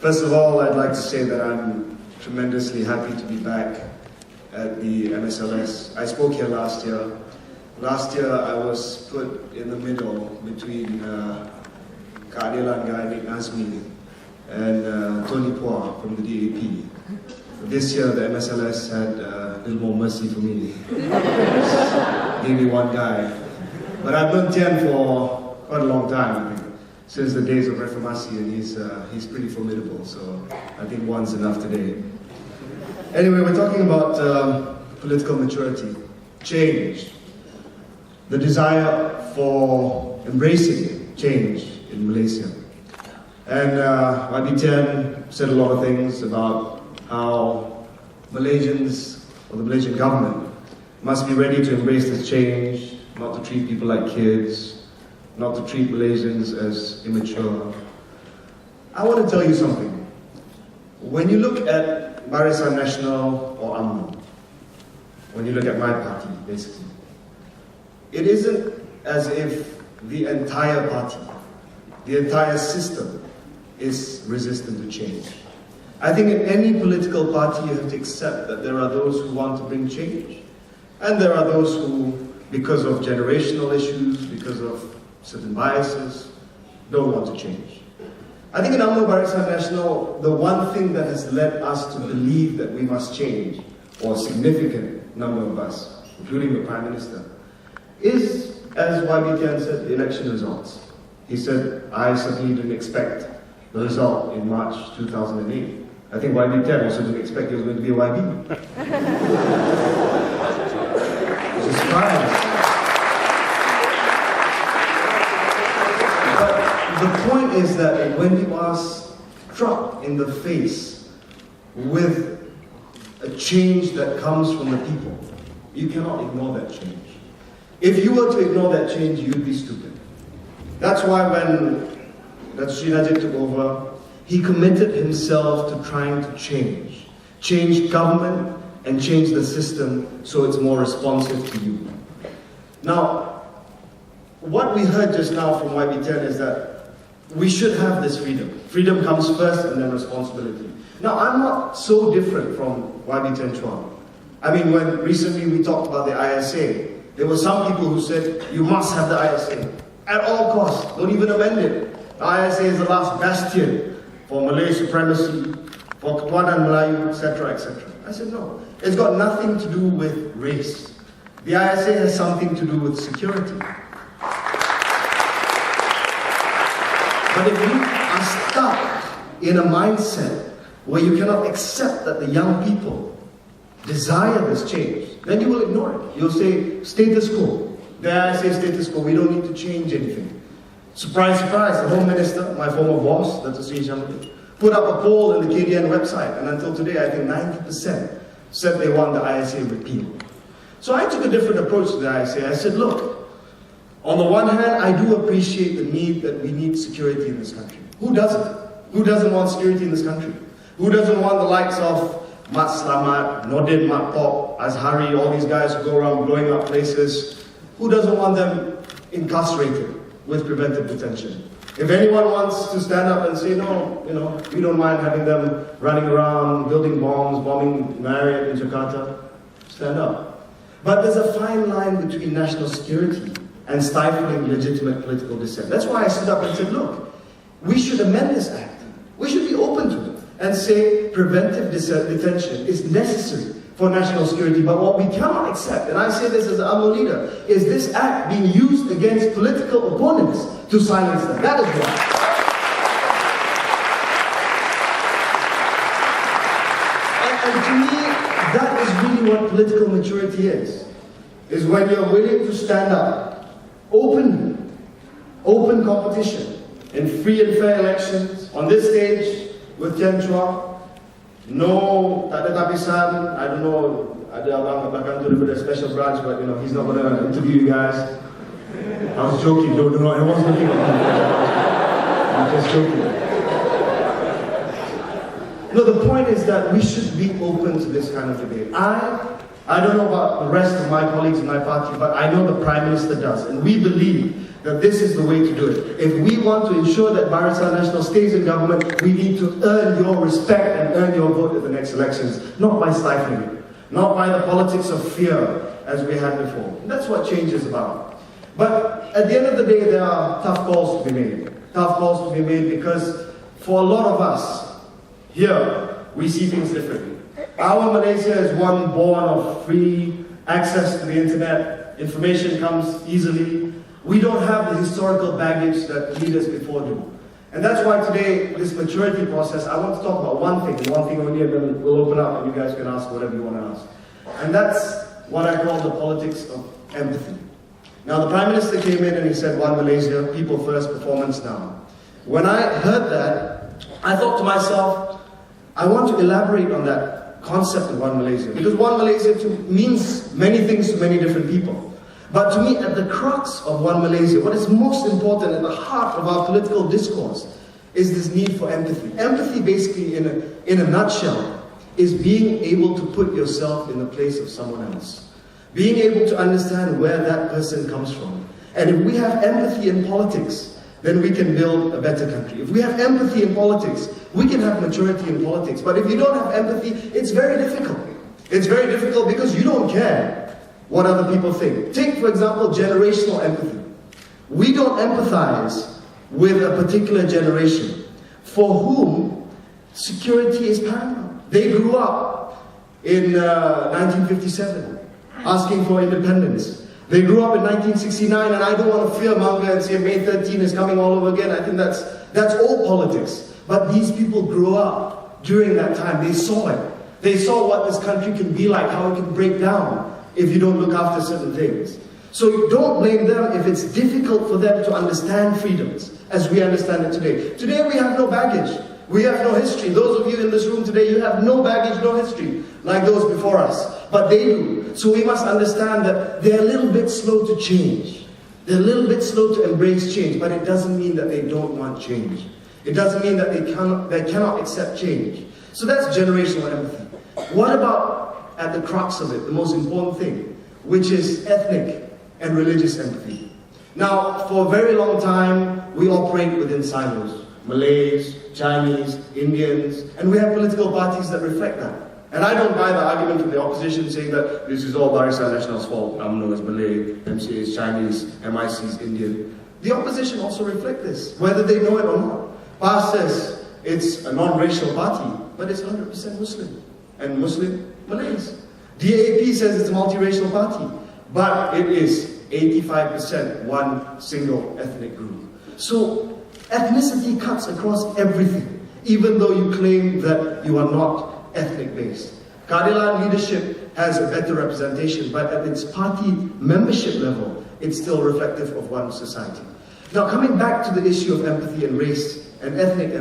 First of all, I'd like to say that I'm tremendously happy to be back at the MSLS. I spoke here last year. Last year, I was put in the middle between Keadilan guy Nick Nazmi and Tian Chua from the DAP. This year, the MSLS had a little more mercy for me. Gave me one guy. But I've known Tian for quite a long time, I think, since the days of Reformasi, and he's pretty formidable, so I think one's enough today. Anyway, we're talking about political maturity, change, the desire for embracing change in Malaysia. And YB Tian said a lot of things about how Malaysians, or the Malaysian government, must be ready to embrace this change, not to treat people like kids, not to treat Malaysians as immature. I want to tell you something. When you look at Barisan Nasional or UMNO, when you look at my party, basically, it isn't as if the entire party, the entire system is resistant to change. I think in any political party you have to accept that there are those who want to bring change, and there are those who, because of generational issues, because of certain biases, don't want to change. I think in UMNO Barisan Nasional, the one thing that has led us to believe that we must change, or a significant number of us, including the Prime Minister, is, as YB Tian said, the election results. He said, I certainly didn't expect the result in March 2008. I think YB Tian also didn't expect he was going to be a YB. It was a surprise. The point is that when you are struck in the face with a change that comes from the people, you cannot ignore that change. If you were to ignore that change, you'd be stupid. That's why when Sri Najib took over, he committed himself to trying to change government and change the system so it's more responsive to you. Now, what we heard just now from YB Tian is that we should have this freedom. Freedom comes first and then responsibility. Now, I'm not so different from YB Tian Chua. I mean, when recently we talked about the ISA, there were some people who said, you must have the ISA. At all costs, don't even amend it. The ISA is the last bastion for Malay supremacy, for Ketuanan Melayu, etc., etc. I said, no. It's got nothing to do with race. The ISA has something to do with security. But if you are stuck in a mindset where you cannot accept that the young people desire this change, then you will ignore it. You'll say, status quo. There I say status quo, we don't need to change anything. Surprise, surprise, the Home Minister, my former boss, that's Sri Shamli, put up a poll in the KDN website, and until today I think 90% said they want the ISA repealed. So I took a different approach to the ISA. I said, look, on the one hand, I do appreciate the need that we need security in this country. Who doesn't? Who doesn't want security in this country? Who doesn't want the likes of Mat Slamat, Nordin Mat Pop, Azhari, all these guys who go around blowing up places? Who doesn't want them incarcerated with preventive detention? If anyone wants to stand up and say, no, we don't mind having them running around, building bombs, bombing Marriott in Jakarta, stand up. But there's a fine line between national security and stifling legitimate political dissent. That's why I stood up and said, look, we should amend this act. We should be open to it and say preventive detention is necessary for national security. But what we cannot accept, and I say this as an UMNO leader, is this act being used against political opponents to silence them. That is wrong. And to me, that is really what political maturity is when you're willing to stand up openly, open competition in free and fair elections, on this stage with Tian Chua. No, tak ada tapisan. I don't know, ada abang belakang tu daripada special branch, but he's not going to interview you guys. I was joking, no, I wasn't looking at you. I'm just joking. No, the point is that we should be open to this kind of debate. I I don't know about the rest of my colleagues in my party, but I know the Prime Minister does. And we believe that this is the way to do it. If we want to ensure that Barisan Nasional stays in government, we need to earn your respect and earn your vote at the next elections, not by stifling it, not by the politics of fear as we had before. And that's what change is about. But at the end of the day, there are tough calls to be made. Tough calls to be made because for a lot of us here, we see things differently. Our Malaysia is one born of free access to the internet. Information comes easily. We don't have the historical baggage that leaders before do. And that's why today, this maturity process, I want to talk about one thing only, and then we'll open up and you guys can ask whatever you want to ask. And that's what I call the politics of empathy. Now, the Prime Minister came in and he said, One Malaysia, people first, performance now. When I heard that, I thought to myself, I want to elaborate on that concept of One Malaysia. Because One Malaysia means many things to many different people. But to me, at the crux of One Malaysia, what is most important at the heart of our political discourse is this need for empathy. Empathy, basically, in a nutshell, is being able to put yourself in the place of someone else. Being able to understand where that person comes from. And if we have empathy in politics, then we can build a better country. If we have empathy in politics, we can have maturity in politics. But if you don't have empathy, it's very difficult. It's very difficult because you don't care what other people think. Take, for example, generational empathy. We don't empathize with a particular generation for whom security is paramount. They grew up in 1957, asking for independence. They grew up in 1969, and I don't want to fearmonger and say May 13 is coming all over again. I think that's old politics. But these people grew up during that time. They saw it. They saw what this country can be like, how it can break down if you don't look after certain things. So you don't blame them if it's difficult for them to understand freedoms as we understand it today. Today we have no baggage. We have no history. Those of you in this room today, you have no baggage, no history like those before us. But they do. So we must understand that they're a little bit slow to change. They're a little bit slow to embrace change, but it doesn't mean that they don't want change. It doesn't mean that they cannot accept change. So that's generational empathy. What about at the crux of it, the most important thing, which is ethnic and religious empathy? Now, for a very long time, we operate within silos. Malays, Chinese, Indians, and we have political parties that reflect that. And I don't buy the argument of the opposition saying that this is all Barisan Nasional's fault. UMNO is Malay, MCA is Chinese, MIC is Indian. The opposition also reflect this, whether they know it or not. PAS says it's a non-racial party, but it's 100% Muslim. And Muslim Malays. DAP says it's a multiracial party, but it is 85% one single ethnic group. So ethnicity cuts across everything, even though you claim that you are not ethnic based. Keadilan leadership has a better representation, but at its party membership level, it's still reflective of one society. Now, coming back to the issue of empathy and race and ethnic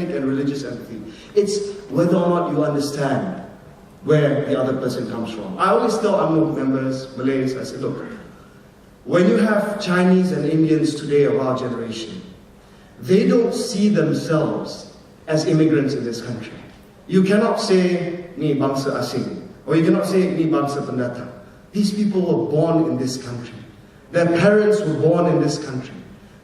and religious empathy, it's whether or not you understand where the other person comes from. I always tell UMNO members, Malays, I say, look, when you have Chinese and Indians today of our generation, they don't see themselves as immigrants in this country. You cannot say, ni bangsa asing, or you cannot say, ni bangsa pendatang. These people were born in this country. Their parents were born in this country.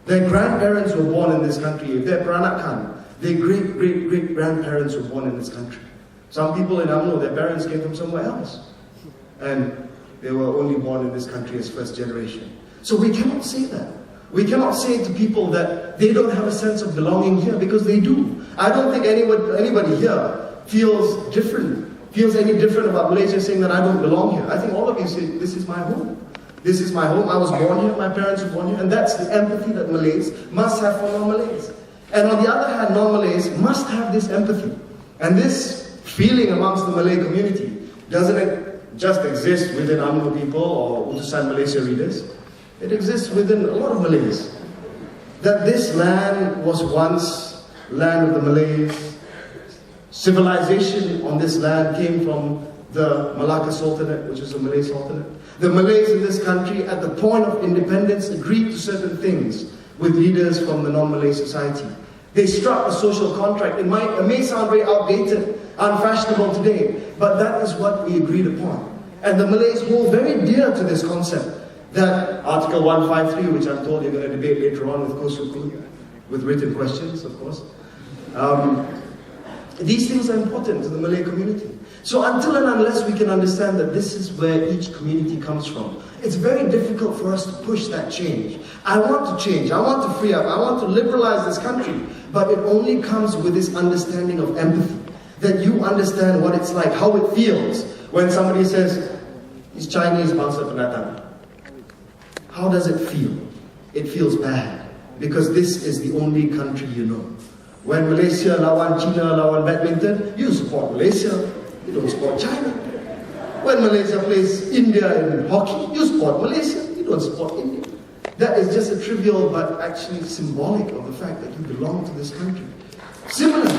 Their grandparents were born in this country. If they're peranakan, their great-great-great-grandparents were born in this country. Some people in UMNO, their parents came from somewhere else. And they were only born in this country as first generation. So we cannot say that. We cannot say to people that they don't have a sense of belonging here, because they do. I don't think anybody here feels any different about Malaysia saying that I don't belong here. I think all of you say, this is my home. This is my home. I was born here, my parents were born here, and that's the empathy that Malays must have for non-Malays. And on the other hand, non-Malays must have this empathy. And this feeling amongst the Malay community doesn't just exist within UMNO people or Utusan Malaysia readers. It exists within a lot of Malays. That this land was once land of the Malays. Civilization on this land came from the Malacca Sultanate, which is a Malay Sultanate. The Malays in this country, at the point of independence, agreed to certain things with leaders from the non-Malay society. They struck a social contract. It may sound very outdated, unfashionable today, but that is what we agreed upon. And the Malays hold very dear to this concept that Article 153, which I'm told you're going to debate later on with Kosuku, with written questions, of course. These things are important to the Malay community. So until and unless we can understand that this is where each community comes from, it's very difficult for us to push that change. I want to change, I want to free up, I want to liberalize this country, but it only comes with this understanding of empathy, that you understand what it's like, how it feels when somebody says, he's Chinese, bangsa pendatang. How does it feel? It feels bad, because this is the only country you know. When Malaysia lawan China lawan badminton, you support Malaysia, you don't support China. When Malaysia plays India in hockey, you support Malaysia, you don't support India. That is just a trivial but actually symbolic of the fact that you belong to this country. Similarly,